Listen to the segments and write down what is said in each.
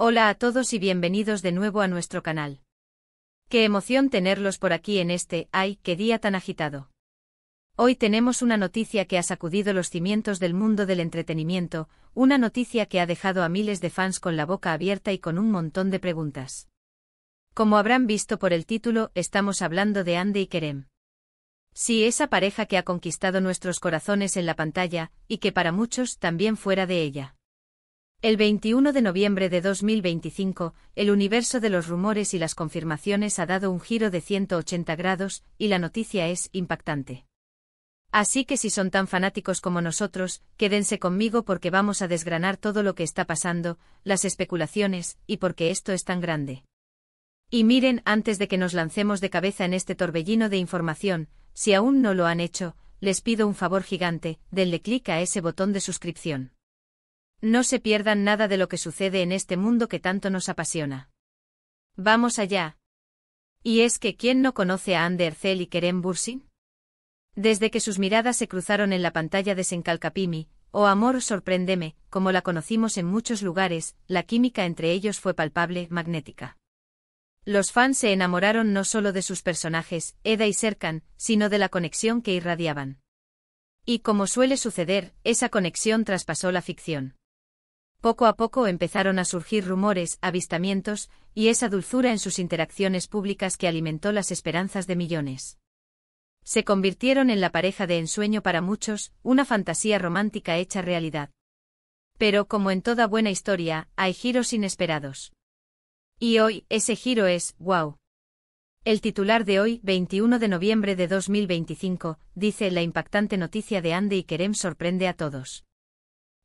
Hola a todos y bienvenidos de nuevo a nuestro canal. Qué emoción tenerlos por aquí en este, ¡ay, qué día tan agitado! Hoy tenemos una noticia que ha sacudido los cimientos del mundo del entretenimiento, una noticia que ha dejado a miles de fans con la boca abierta y con un montón de preguntas. Como habrán visto por el título, estamos hablando de Hande y Kerem. Sí, esa pareja que ha conquistado nuestros corazones en la pantalla, y que para muchos también fuera de ella. El 21 de noviembre de 2025, el universo de los rumores y las confirmaciones ha dado un giro de 180 grados, y la noticia es impactante. Así que si son tan fanáticos como nosotros, quédense conmigo porque vamos a desgranar todo lo que está pasando, las especulaciones, y por qué esto es tan grande. Y miren, antes de que nos lancemos de cabeza en este torbellino de información, si aún no lo han hecho, les pido un favor gigante, denle clic a ese botón de suscripción. No se pierdan nada de lo que sucede en este mundo que tanto nos apasiona. ¡Vamos allá! Y es que ¿quién no conoce a Hande Erçel y Kerem Bürsin? Desde que sus miradas se cruzaron en la pantalla de Senkalkapimi, o Amor sorpréndeme, como la conocimos en muchos lugares, la química entre ellos fue palpable, magnética. Los fans se enamoraron no solo de sus personajes, Eda y Serkan, sino de la conexión que irradiaban. Y como suele suceder, esa conexión traspasó la ficción. Poco a poco empezaron a surgir rumores, avistamientos, y esa dulzura en sus interacciones públicas que alimentó las esperanzas de millones. Se convirtieron en la pareja de ensueño para muchos, una fantasía romántica hecha realidad. Pero como en toda buena historia, hay giros inesperados. Y hoy, ese giro es, ¡wow! El titular de hoy, 21 de noviembre de 2025, dice: la impactante noticia de Hande y Kerem sorprende a todos.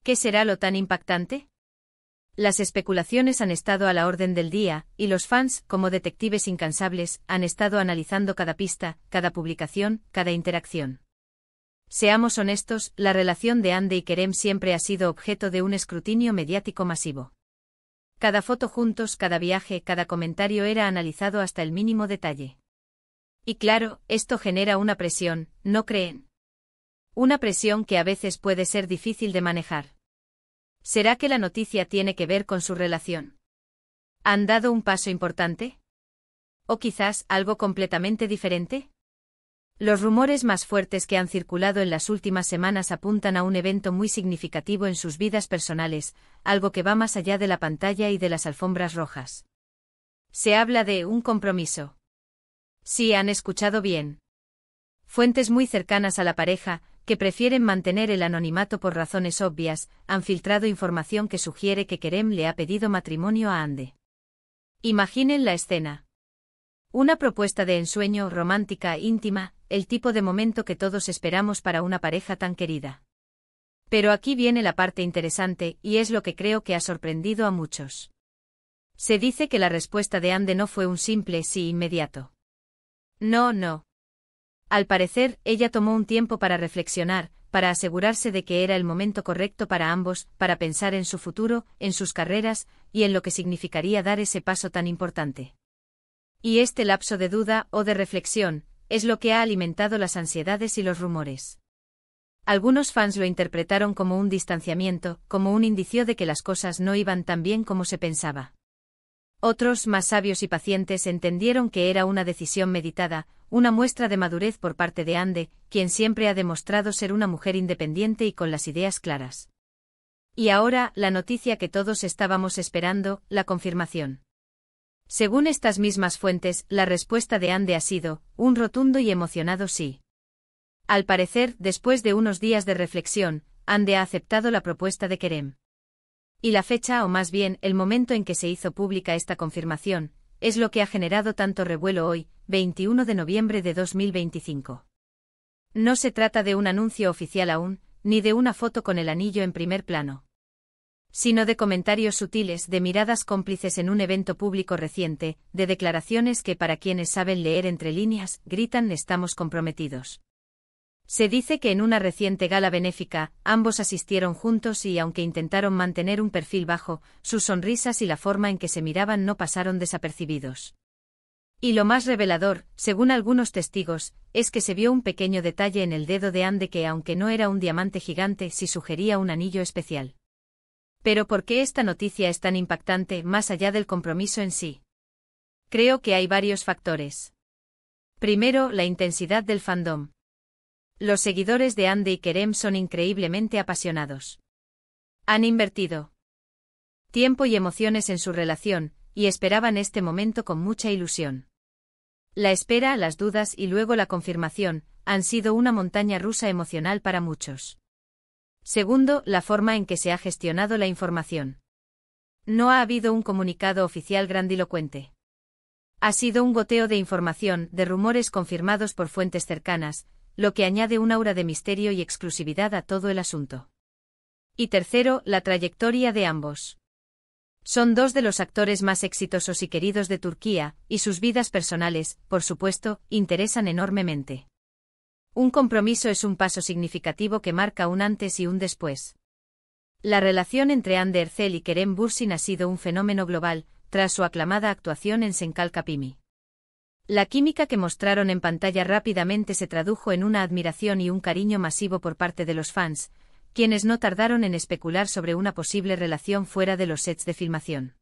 ¿Qué será lo tan impactante? Las especulaciones han estado a la orden del día, y los fans, como detectives incansables, han estado analizando cada pista, cada publicación, cada interacción. Seamos honestos, la relación de Hande y Kerem siempre ha sido objeto de un escrutinio mediático masivo. Cada foto juntos, cada viaje, cada comentario era analizado hasta el mínimo detalle. Y claro, esto genera una presión, ¿no creen? Una presión que a veces puede ser difícil de manejar. ¿Será que la noticia tiene que ver con su relación? ¿Han dado un paso importante? ¿O quizás algo completamente diferente? Los rumores más fuertes que han circulado en las últimas semanas apuntan a un evento muy significativo en sus vidas personales, algo que va más allá de la pantalla y de las alfombras rojas. Se habla de un compromiso. Sí, han escuchado bien. Fuentes muy cercanas a la pareja, que prefieren mantener el anonimato por razones obvias, han filtrado información que sugiere que Kerem le ha pedido matrimonio a Hande. Imaginen la escena. Una propuesta de ensueño, romántica, íntima, el tipo de momento que todos esperamos para una pareja tan querida. Pero aquí viene la parte interesante, y es lo que creo que ha sorprendido a muchos. Se dice que la respuesta de Hande no fue un simple sí inmediato. No. Al parecer, ella tomó un tiempo para reflexionar, para asegurarse de que era el momento correcto para ambos, para pensar en su futuro, en sus carreras, y en lo que significaría dar ese paso tan importante. Y este lapso de duda, o de reflexión, es lo que ha alimentado las ansiedades y los rumores. Algunos fans lo interpretaron como un distanciamiento, como un indicio de que las cosas no iban tan bien como se pensaba. Otros, más sabios y pacientes, entendieron que era una decisión meditada, una muestra de madurez por parte de Hande, quien siempre ha demostrado ser una mujer independiente y con las ideas claras. Y ahora, la noticia que todos estábamos esperando, la confirmación. Según estas mismas fuentes, la respuesta de Hande ha sido un rotundo y emocionado sí. Al parecer, después de unos días de reflexión, Hande ha aceptado la propuesta de Kerem. Y la fecha, o más bien, el momento en que se hizo pública esta confirmación, es lo que ha generado tanto revuelo hoy, 21 de noviembre de 2025. No se trata de un anuncio oficial aún, ni de una foto con el anillo en primer plano. Sino de comentarios sutiles, de miradas cómplices en un evento público reciente, de declaraciones que para quienes saben leer entre líneas, gritan estamos comprometidos. Se dice que en una reciente gala benéfica, ambos asistieron juntos y aunque intentaron mantener un perfil bajo, sus sonrisas y la forma en que se miraban no pasaron desapercibidos. Y lo más revelador, según algunos testigos, es que se vio un pequeño detalle en el dedo de Hande que aunque no era un diamante gigante sí sugería un anillo especial. Pero ¿por qué esta noticia es tan impactante más allá del compromiso en sí? Creo que hay varios factores. Primero, la intensidad del fandom. Los seguidores de Hande y Kerem son increíblemente apasionados. Han invertido tiempo y emociones en su relación, y esperaban este momento con mucha ilusión. La espera, las dudas y luego la confirmación, han sido una montaña rusa emocional para muchos. Segundo, la forma en que se ha gestionado la información. No ha habido un comunicado oficial grandilocuente. Ha sido un goteo de información, de rumores confirmados por fuentes cercanas, lo que añade un aura de misterio y exclusividad a todo el asunto. Y tercero, la trayectoria de ambos. Son dos de los actores más exitosos y queridos de Turquía, y sus vidas personales, por supuesto, interesan enormemente. Un compromiso es un paso significativo que marca un antes y un después. La relación entre Hande Erçel y Kerem Bürsin ha sido un fenómeno global, tras su aclamada actuación en Sen Kapimi. La química que mostraron en pantalla rápidamente se tradujo en una admiración y un cariño masivo por parte de los fans, quienes no tardaron en especular sobre una posible relación fuera de los sets de filmación.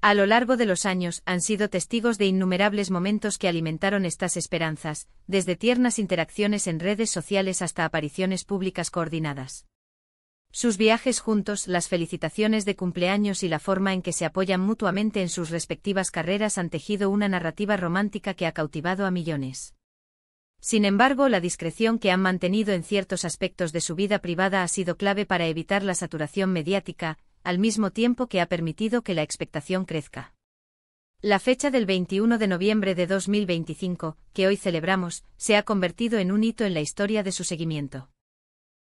A lo largo de los años han sido testigos de innumerables momentos que alimentaron estas esperanzas, desde tiernas interacciones en redes sociales hasta apariciones públicas coordinadas. Sus viajes juntos, las felicitaciones de cumpleaños y la forma en que se apoyan mutuamente en sus respectivas carreras han tejido una narrativa romántica que ha cautivado a millones. Sin embargo, la discreción que han mantenido en ciertos aspectos de su vida privada ha sido clave para evitar la saturación mediática, al mismo tiempo que ha permitido que la expectación crezca. La fecha del 21 de noviembre de 2025, que hoy celebramos, se ha convertido en un hito en la historia de su seguimiento.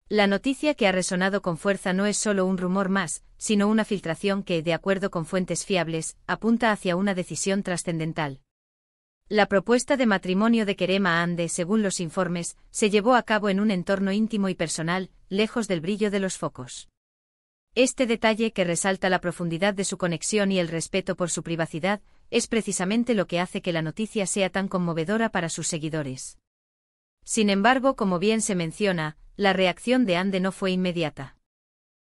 La noticia que ha resonado con fuerza no es solo un rumor más, sino una filtración que, de acuerdo con fuentes fiables, apunta hacia una decisión trascendental. La propuesta de matrimonio de Kerem a Hande, según los informes, se llevó a cabo en un entorno íntimo y personal, lejos del brillo de los focos. Este detalle, que resalta la profundidad de su conexión y el respeto por su privacidad, es precisamente lo que hace que la noticia sea tan conmovedora para sus seguidores. Sin embargo, como bien se menciona, la reacción de Hande no fue inmediata.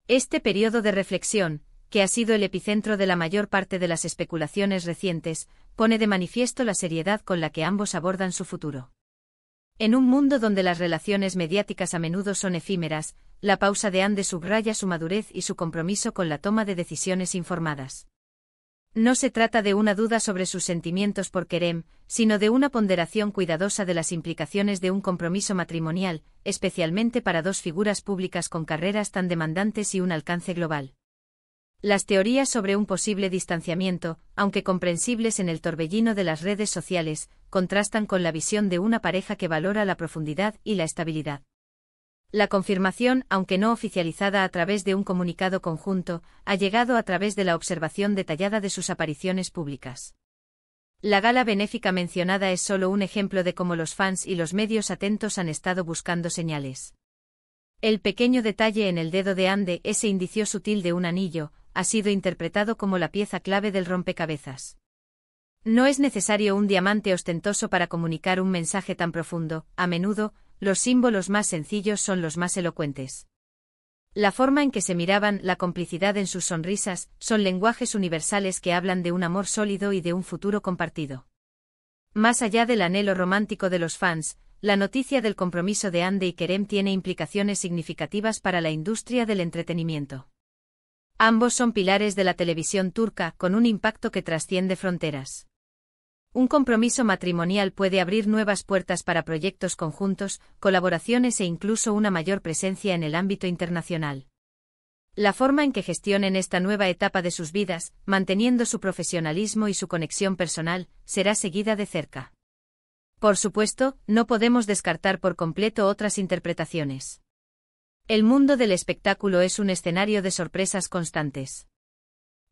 Este periodo de reflexión, que ha sido el epicentro de la mayor parte de las especulaciones recientes, pone de manifiesto la seriedad con la que ambos abordan su futuro. En un mundo donde las relaciones mediáticas a menudo son efímeras, la pausa de Hande subraya su madurez y su compromiso con la toma de decisiones informadas. No se trata de una duda sobre sus sentimientos por Kerem, sino de una ponderación cuidadosa de las implicaciones de un compromiso matrimonial, especialmente para dos figuras públicas con carreras tan demandantes y un alcance global. Las teorías sobre un posible distanciamiento, aunque comprensibles en el torbellino de las redes sociales, contrastan con la visión de una pareja que valora la profundidad y la estabilidad. La confirmación, aunque no oficializada a través de un comunicado conjunto, ha llegado a través de la observación detallada de sus apariciones públicas. La gala benéfica mencionada es solo un ejemplo de cómo los fans y los medios atentos han estado buscando señales. El pequeño detalle en el dedo de Hande, ese indicio sutil de un anillo, ha sido interpretado como la pieza clave del rompecabezas. No es necesario un diamante ostentoso para comunicar un mensaje tan profundo, a menudo, los símbolos más sencillos son los más elocuentes. La forma en que se miraban, la complicidad en sus sonrisas, son lenguajes universales que hablan de un amor sólido y de un futuro compartido. Más allá del anhelo romántico de los fans, la noticia del compromiso de Hande y Kerem tiene implicaciones significativas para la industria del entretenimiento. Ambos son pilares de la televisión turca, con un impacto que trasciende fronteras. Un compromiso matrimonial puede abrir nuevas puertas para proyectos conjuntos, colaboraciones e incluso una mayor presencia en el ámbito internacional. La forma en que gestionen esta nueva etapa de sus vidas, manteniendo su profesionalismo y su conexión personal, será seguida de cerca. Por supuesto, no podemos descartar por completo otras interpretaciones. El mundo del espectáculo es un escenario de sorpresas constantes.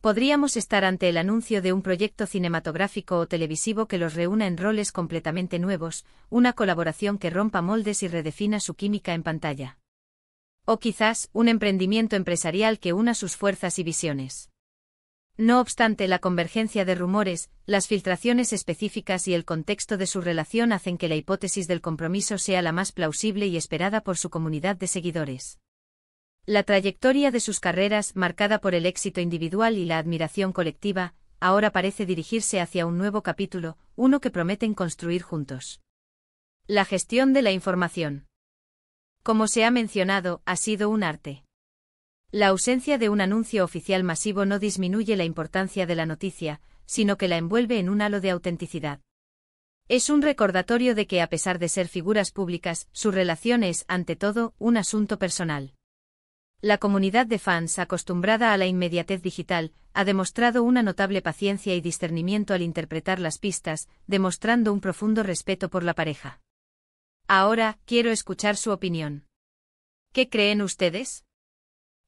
Podríamos estar ante el anuncio de un proyecto cinematográfico o televisivo que los reúna en roles completamente nuevos, una colaboración que rompa moldes y redefina su química en pantalla. O quizás, un emprendimiento empresarial que una sus fuerzas y visiones. No obstante, la convergencia de rumores, las filtraciones específicas y el contexto de su relación hacen que la hipótesis del compromiso sea la más plausible y esperada por su comunidad de seguidores. La trayectoria de sus carreras, marcada por el éxito individual y la admiración colectiva, ahora parece dirigirse hacia un nuevo capítulo, uno que prometen construir juntos. La gestión de la información. Como se ha mencionado, ha sido un arte. La ausencia de un anuncio oficial masivo no disminuye la importancia de la noticia, sino que la envuelve en un halo de autenticidad. Es un recordatorio de que, a pesar de ser figuras públicas, su relación es, ante todo, un asunto personal. La comunidad de fans, acostumbrada a la inmediatez digital, ha demostrado una notable paciencia y discernimiento al interpretar las pistas, demostrando un profundo respeto por la pareja. Ahora, quiero escuchar su opinión. ¿Qué creen ustedes?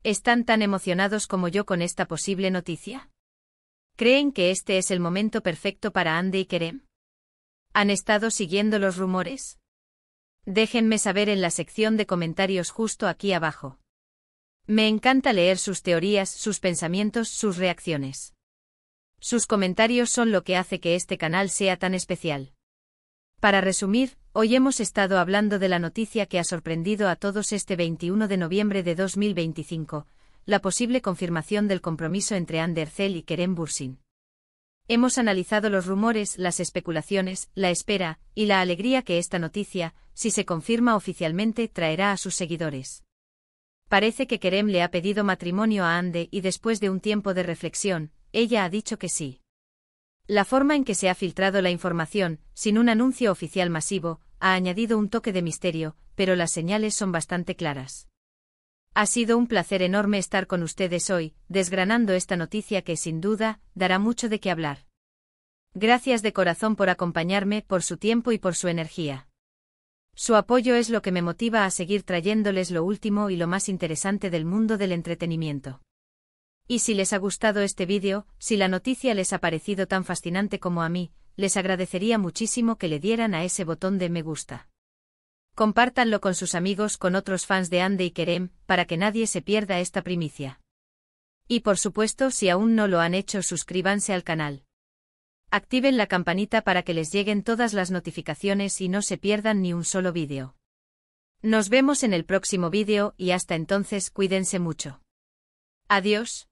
¿Están tan emocionados como yo con esta posible noticia? ¿Creen que este es el momento perfecto para Hande y Kerem? ¿Han estado siguiendo los rumores? Déjenme saber en la sección de comentarios justo aquí abajo. Me encanta leer sus teorías, sus pensamientos, sus reacciones. Sus comentarios son lo que hace que este canal sea tan especial. Para resumir, hoy hemos estado hablando de la noticia que ha sorprendido a todos este 21 de noviembre de 2025, la posible confirmación del compromiso entre Hande Erçel y Kerem Bürsin. Hemos analizado los rumores, las especulaciones, la espera, y la alegría que esta noticia, si se confirma oficialmente, traerá a sus seguidores. Parece que Kerem le ha pedido matrimonio a Hande y después de un tiempo de reflexión, ella ha dicho que sí. La forma en que se ha filtrado la información, sin un anuncio oficial masivo, ha añadido un toque de misterio, pero las señales son bastante claras. Ha sido un placer enorme estar con ustedes hoy, desgranando esta noticia que, sin duda, dará mucho de qué hablar. Gracias de corazón por acompañarme, por su tiempo y por su energía. Su apoyo es lo que me motiva a seguir trayéndoles lo último y lo más interesante del mundo del entretenimiento. Y si les ha gustado este vídeo, si la noticia les ha parecido tan fascinante como a mí, les agradecería muchísimo que le dieran a ese botón de me gusta. Compártanlo con sus amigos, con otros fans de Hande y Kerem, para que nadie se pierda esta primicia. Y por supuesto, si aún no lo han hecho, suscríbanse al canal. Activen la campanita para que les lleguen todas las notificaciones y no se pierdan ni un solo vídeo. Nos vemos en el próximo vídeo y hasta entonces cuídense mucho. Adiós.